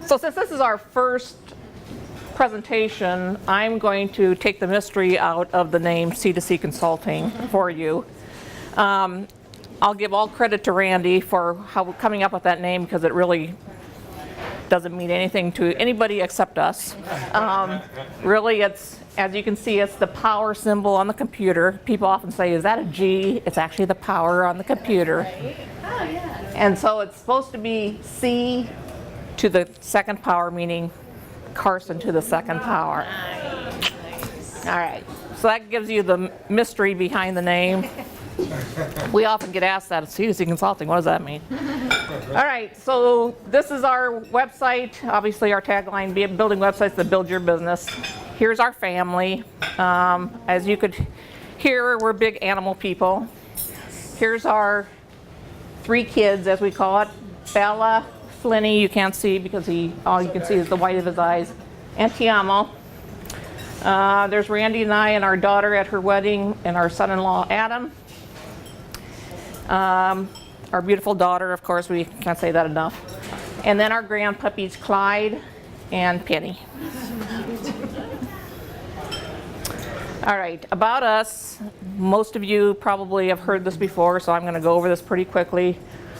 So since this is our first presentation, I'm going to take the mystery out of the name C2C Consulting for you. I'll give all credit to Randy for coming up with that name, because it really doesn't mean anything to anybody except us. Really, it's, as you can see, it's the power symbol on the computer. People often say, is that a G? It's actually the power on the computer. And so it's supposed to be C to the second power, meaning Carson to the second power. All right, so that gives you the mystery behind the name. We often get asked that at C2C Consulting, what does that mean? All right, so this is our website. Obviously our tagline, building websites that build your business. Here's our family. As you could hear, we're big animal people. Here's our 3 kids, as we call it. Bella, Flinny, you can't see because all you can see is the white of his eyes, and Tiamo. There's Randy and I and our daughter at her wedding, and our son-in-law Adam. Our beautiful daughter, of course, we can't say that enough. And then our grand puppies, Clyde and Penny. All right, about us, most of you probably have heard this before, so I'm going to go over this pretty quickly.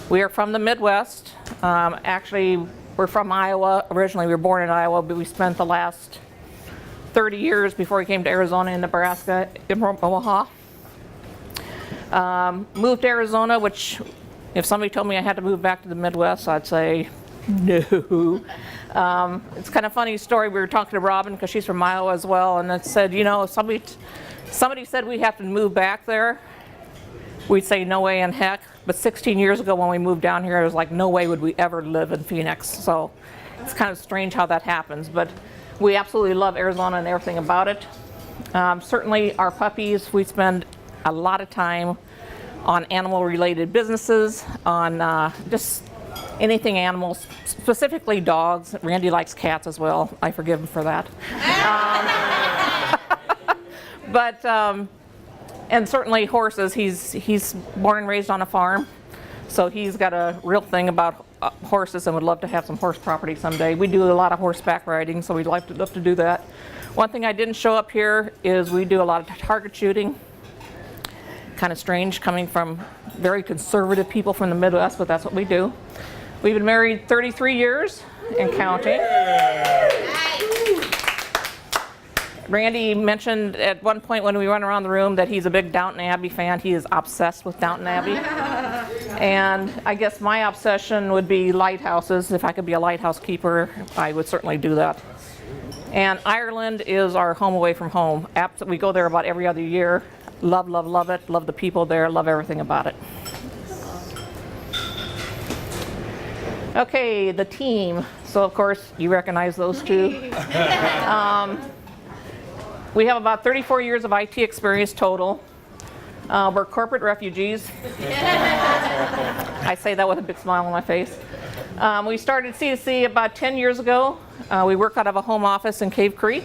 We are from the Midwest. Actually, we're from Iowa. Originally, we were born in Iowa, but we spent the last 30 years before we came to Arizona and Nebraska in Omaha. Moved to Arizona, which if somebody told me I had to move back to the Midwest, I'd say no. It's kind of funny story. We were talking to Robin, because she's from Iowa as well, and it said, you know, if somebody said we have to move back there, we'd say no way in heck. But 16 years ago when we moved down here, it was like no way would we ever live in Phoenix. So it's kind of strange how that happens, but we absolutely love Arizona and everything about it. Certainly our puppies, we spend a lot of time on animal related businesses, on just anything animals, specifically dogs. Randy likes cats as well. I forgive him for that. And certainly horses. He's born and raised on a farm, so he's got a real thing about horses and would love to have some horse property someday. We do a lot of horseback riding, so we'd love to do that. One thing I didn't show up here is we do a lot of target shooting. Kind of strange coming from very conservative people from the Midwest, but that's what we do. We've been married 33 years and counting. Randy mentioned at one point when we went around the room that he's a big Downton Abbey fan. He is obsessed with Downton Abbey. And I guess my obsession would be lighthouses. If I could be a lighthouse keeper, I would certainly do that. And Ireland is our home away from home. We go there about every other year. Love, love, love it. Love the people there. Love everything about it. Okay, the team. So of course you recognize those two. We have about 34 years of IT experience total. We're corporate refugees. I say that with a big smile on my face. We started C2C about 10 years ago. We work out of a home office in Cave Creek.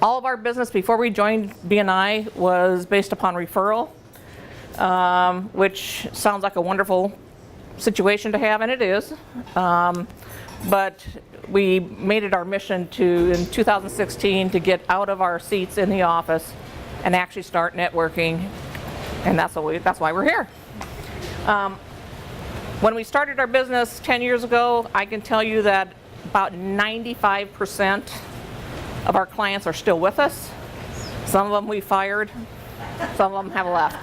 All of our business before we joined BNI was based upon referral, which sounds like a wonderful situation to have, and it is. But we made it our mission in 2016 to get out of our seats in the office and actually start networking, and that's why we're here. When we started our business 10 years ago, I can tell you that about 95% of our clients are still with us. Some of them we fired, some of them have left.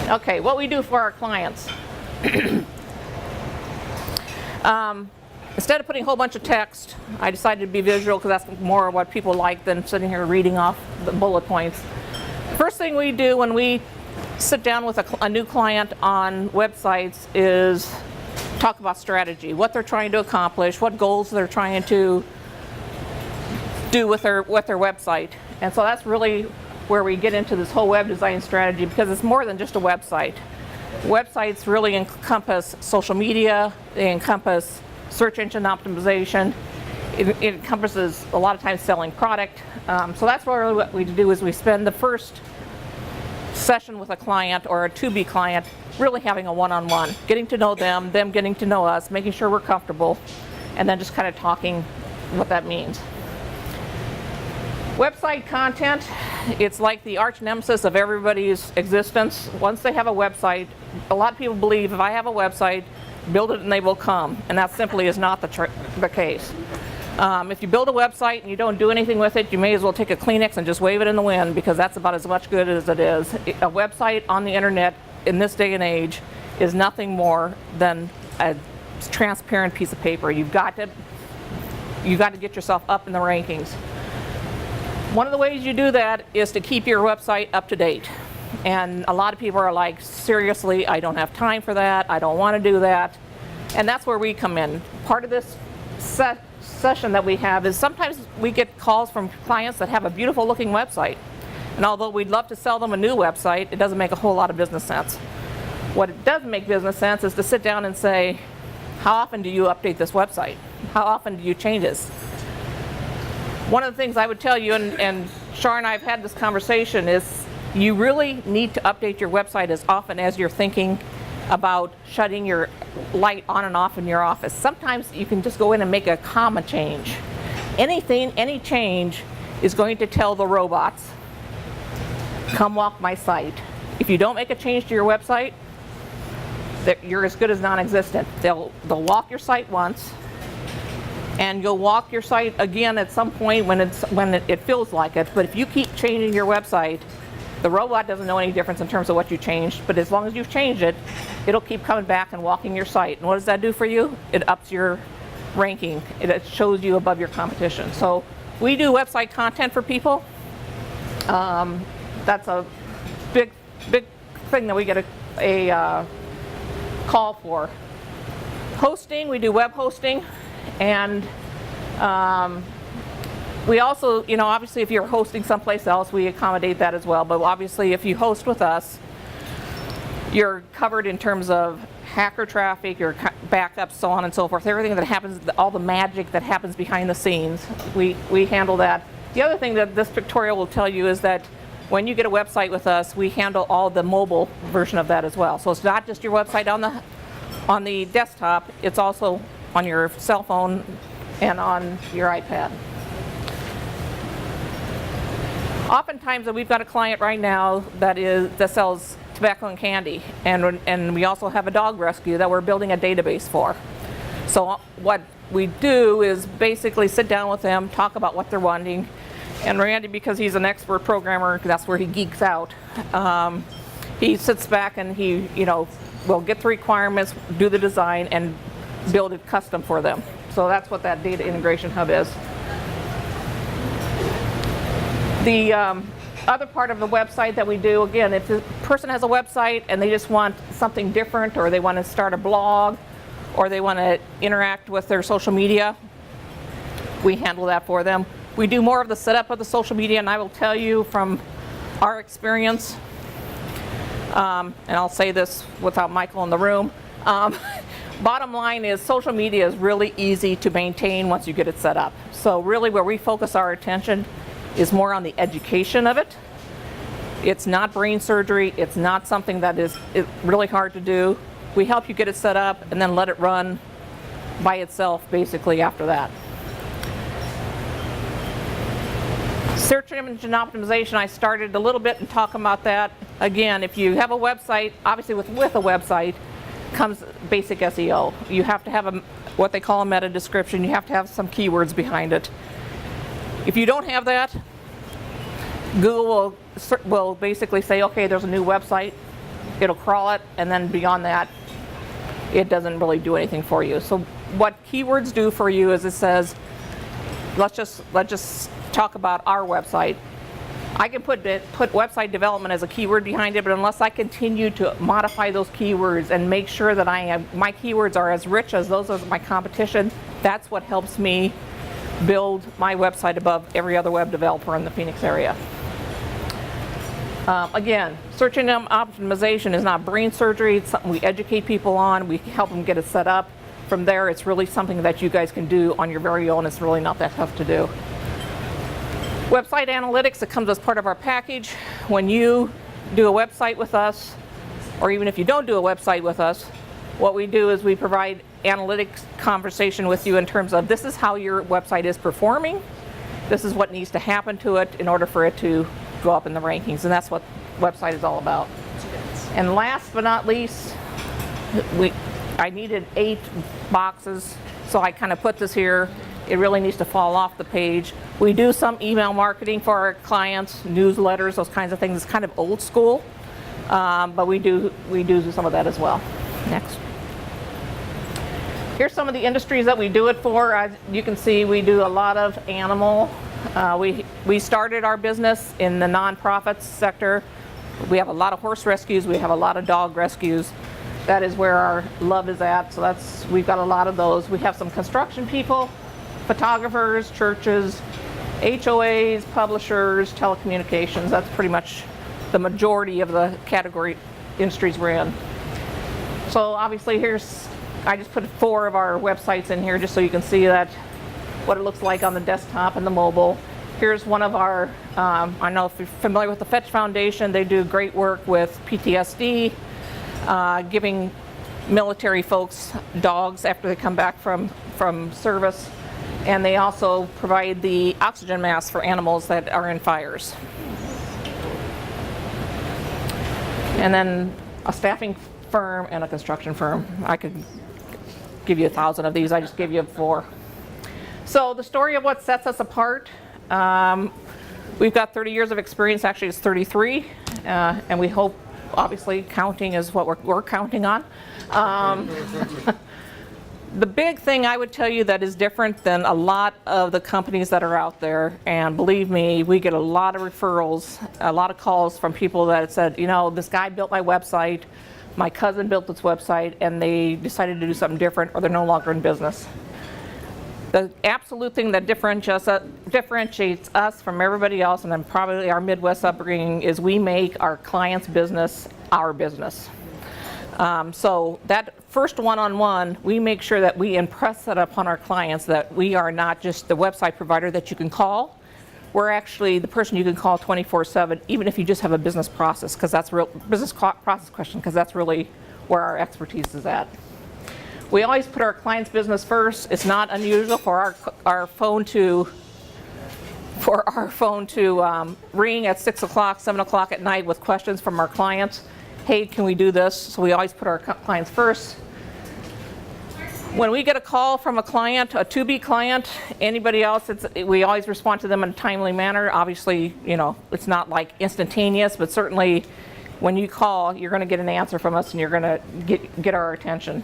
Okay, what we do for our clients. Instead of putting a whole bunch of text, I decided to be visual because that's more what people like than sitting here reading off the bullet points. First thing we do when we sit down with a new client on websites is talk about strategy, what they're trying to accomplish, what goals they're trying to do with their website. And so that's really where we get into this whole web design strategy, because it's more than just a website. Websites really encompass social media, they encompass search engine optimization, it encompasses a lot of times selling product. So that's really what we do is we spend the first session with a client or a to-be client, really having a one-on-one, getting to know them, them getting to know us, making sure we're comfortable, and then just kind of talking what that means. Website content, it's like the arch nemesis of everybody's existence. Once they have a website, a lot of people believe if I have a website, build it and they will come, and that simply is not the case. If you build a website and you don't do anything with it, you may as well take a Kleenex and just wave it in the wind, because that's about as much good as it is. A website on the internet in this day and age is nothing more than a transparent piece of paper. You've got to get yourself up in the rankings. One of the ways you do that is to keep your website up to date. And a lot of people are like, seriously, I don't have time for that, I don't want to do that. And that's where we come in. Part of this session that we have is sometimes we get calls from clients that have a beautiful looking website. And although we'd love to sell them a new website, it doesn't make a whole lot of business sense. What it does make business sense is to sit down and say, how often do you update this website? How often do you change this? One of the things I would tell you, and Shar and I have had this conversation, is you really need to update your website as often as you're thinking about shutting your light on and off in your office. Sometimes you can just go in and make a comma change. Any change is going to tell the robots, come walk my site. If you don't make a change to your website, you're as good as non-existent. They'll walk your site once, and you'll walk your site again at some point when it feels like it. But if you keep changing your website, the robot doesn't know any difference in terms of what you changed, but as long as you've changed it, it'll keep coming back and walking your site. And what does that do for you? It ups your ranking. It shows you above your competition. So we do website content for people. That's a big thing that we get a call for. Hosting, we do web hosting, and we also, obviously if you're hosting someplace else, we accommodate that as well. But obviously if you host with us, you're covered in terms of hacker traffic, your backups, so on and so forth. Everything that happens, all the magic that happens behind the scenes, we handle that. The other thing that this pictorial will tell you is that when you get a website with us, we handle all the mobile version of that as well. So it's not just your website on the desktop, it's also on your cell phone and on your iPad. Oftentimes, we've got a client right now that sells tobacco and candy, and we also have a dog rescue that we're building a database for. So what we do is basically sit down with them, talk about what they're wanting, and Randy, because he's an expert programmer, that's where he geeks out. He sits back and he, will get the requirements, do the design, and build it custom for them. So that's what that data integration hub is. The other part of the website that we do, again, if the person has a website and they just want something different, or they want to start a blog, or they want to interact with their social media, we handle that for them. We do more of the setup of the social media, and I will tell you from our experience, and I'll say this without Michael in the room, bottom line is social media is really easy to maintain once you get it set up. So really where we focus our attention is more on the education of it. It's not brain surgery. It's not something that is really hard to do. We help you get it set up and then let it run by itself basically after that. Search engine optimization, I started a little bit and talk about that. Again, if you have a website, obviously with a website comes basic SEO. You have to have what they call a meta description. You have to have some keywords behind it. If you don't have that, Google will basically say, okay, there's a new website. It'll crawl it, and then beyond that, it doesn't really do anything for you. So what keywords do for you is it says, let's just talk about our website. I can put website development as a keyword behind it, but unless I continue to modify those keywords and make sure that my keywords are as rich as those of my competition, that's what helps me build my website above every other web developer in the Phoenix area. Again, search engine optimization is not brain surgery. It's something we educate people on. We help them get it set up. From there, it's really something that you guys can do on your very own. It's really not that tough to do. Website analytics, it comes as part of our package. When you do a website with us, or even if you don't do a website with us, what we do is we provide analytics conversation with you in terms of this is how your website is performing, this is what needs to happen to it in order for it to go up in the rankings, and that's what website is all about. And last but not least, I needed 8 boxes, so I kind of put this here. It really needs to fall off the page. We do some email marketing for our clients, newsletters, those kinds of things. It's kind of old school, but we do some of that as well. Next. Here's some of the industries that we do it for. As you can see, we do a lot of animal. We started our business in the nonprofit sector. We have a lot of horse rescues. We have a lot of dog rescues. That is where our love is at. So we've got a lot of those. We have some construction people, photographers, churches, HOAs, publishers, telecommunications. That's pretty much the majority of the category industries we're in. So obviously I just put 4 of our websites in here just so you can see that what it looks like on the desktop and the mobile. Here's one of our, I know if you're familiar with the Fetch Foundation, they do great work with PTSD, giving military folks dogs after they come back from service. And they also provide the oxygen masks for animals that are in fires. And then a staffing firm and a construction firm. I could give you 1,000 of these, I just gave you 4. So the story of what sets us apart, we've got 30 years of experience, actually it's 33, and we hope, obviously, counting is what we're counting on. The big thing I would tell you that is different than a lot of the companies that are out there, and believe me, we get a lot of referrals, a lot of calls from people that said, you know, this guy built my website, my cousin built this website, and they decided to do something different, or they're no longer in business. The absolute thing that differentiates us from everybody else, and then probably our Midwest upbringing, is we make our clients' business our business. So that first one-on-one, we make sure that we impress that upon our clients that we are not just the website provider that you can call. We're actually the person you can call 24/7, even if you just have a business process, because that's process question, because that's really where our expertise is at. We always put our client's business first. It's not unusual for our phone to ring at 6 o'clock, 7 o'clock at night with questions from our clients. Hey, can we do this? So we always put our clients first. When we get a call from a client, a to-be client, anybody else, we always respond to them in a timely manner. Obviously, you know, it's not like instantaneous, but certainly when you call, you're going to get an answer from us and you're going to get our attention.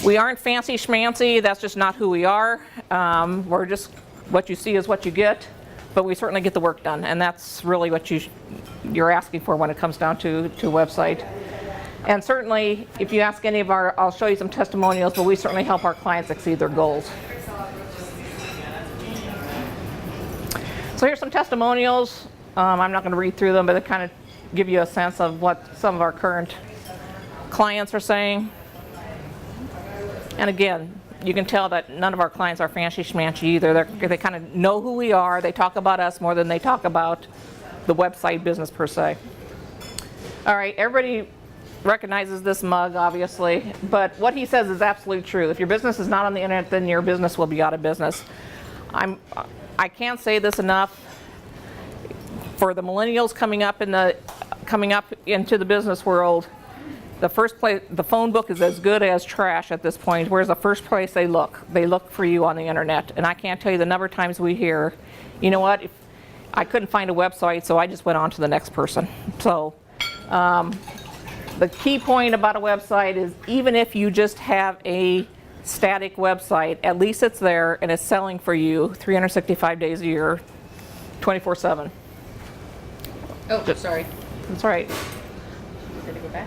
We aren't fancy schmancy, that's just not who we are. We're just, what you see is what you get, but we certainly get the work done, and that's really what you're asking for when it comes down to a website. And certainly, if you ask any of I'll show you some testimonials, but we certainly help our clients exceed their goals. So here's some testimonials. I'm not going to read through them, but they kind of give you a sense of what some of our current clients are saying. And again, you can tell that none of our clients are fancy schmancy either. They kind of know who we are. They talk about us more than they talk about the website business per se. All right, everybody recognizes this mug, obviously, but what he says is absolutely true. If your business is not on the internet, then your business will be out of business. I can't say this enough. For the millennials coming up into the business world, the phone book is as good as trash at this point. Where's the first place they look? They look for you on the internet, and I can't tell you the number of times we hear, you know what? I couldn't find a website, so I just went on to the next person. So. The key point about a website is even if you just have a static website, at least it's there and it's selling for you 365 days a year, 24/7. Oh, sorry. That's right. Did it go back?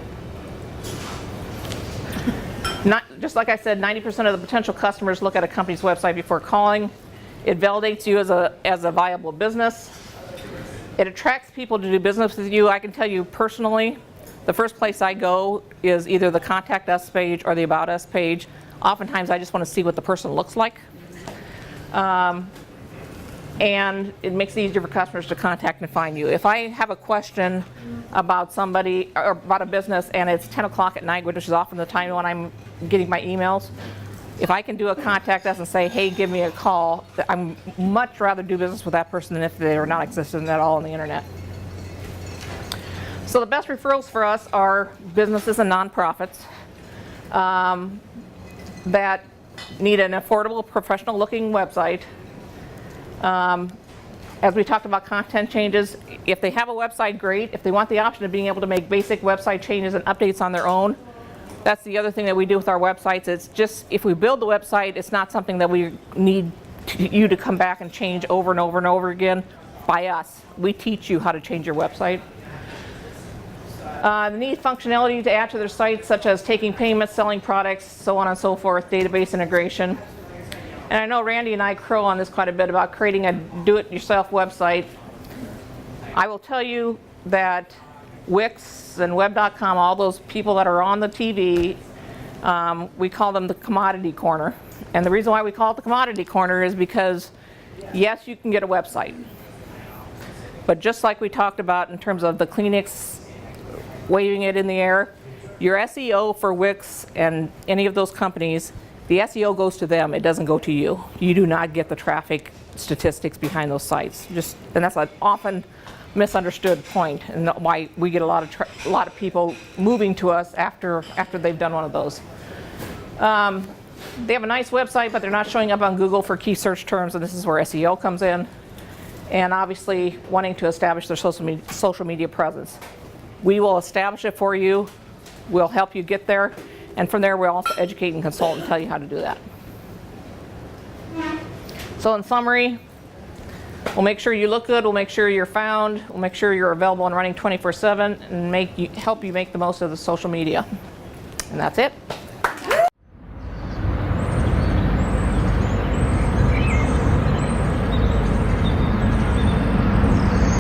Just like I said, 90% of the potential customers look at a company's website before calling. It validates you as a viable business. It attracts people to do business with you. I can tell you personally, the first place I go is either the Contact Us page or the About Us page. Oftentimes I just want to see what the person looks like. and it makes it easier for customers to contact and find you. If I have a question about somebody or about a business and it's 10 o'clock at night, which is often the time when I'm getting my emails, if I can do a contact us and say, hey, give me a call, I'm much rather do business with that person than if they are not existent at all on the internet. So the best referrals for us are businesses and nonprofits that need an affordable, professional looking website. As we talked about content changes, if they have a website, great. If they want the option of being able to make basic website changes and updates on their own, that's the other thing that we do with our websites. It's just, if we build the website, it's not something that we need you to come back and change over and over and over again by us. We teach you how to change your website. They need functionality to add to their sites, such as taking payments, selling products, so on and so forth, database integration. And I know Randy and I crow on this quite a bit about creating a do-it-yourself website. I will tell you that Wix and Web.com, all those people that are on the TV, we call them the commodity corner. And the reason why we call it the commodity corner is because, yes, you can get a website. But just like we talked about in terms of the Kleenex waving it in the air, your SEO for Wix and any of those companies, the SEO goes to them, it doesn't go to you. You do not get the traffic statistics behind those sites. And that's an often misunderstood point, and why we get a lot of people moving to us after they've done one of those. They have a nice website, but they're not showing up on Google for key search terms, and this is where SEO comes in. And obviously wanting to establish their social media presence. We will establish it for you. We'll help you get there. And from there, we'll also educate and consult and tell you how to do that. So in summary, we'll make sure you look good, we'll make sure you're found, we'll make sure you're available and running 24/7, and help you make the most of the social media. And that's it.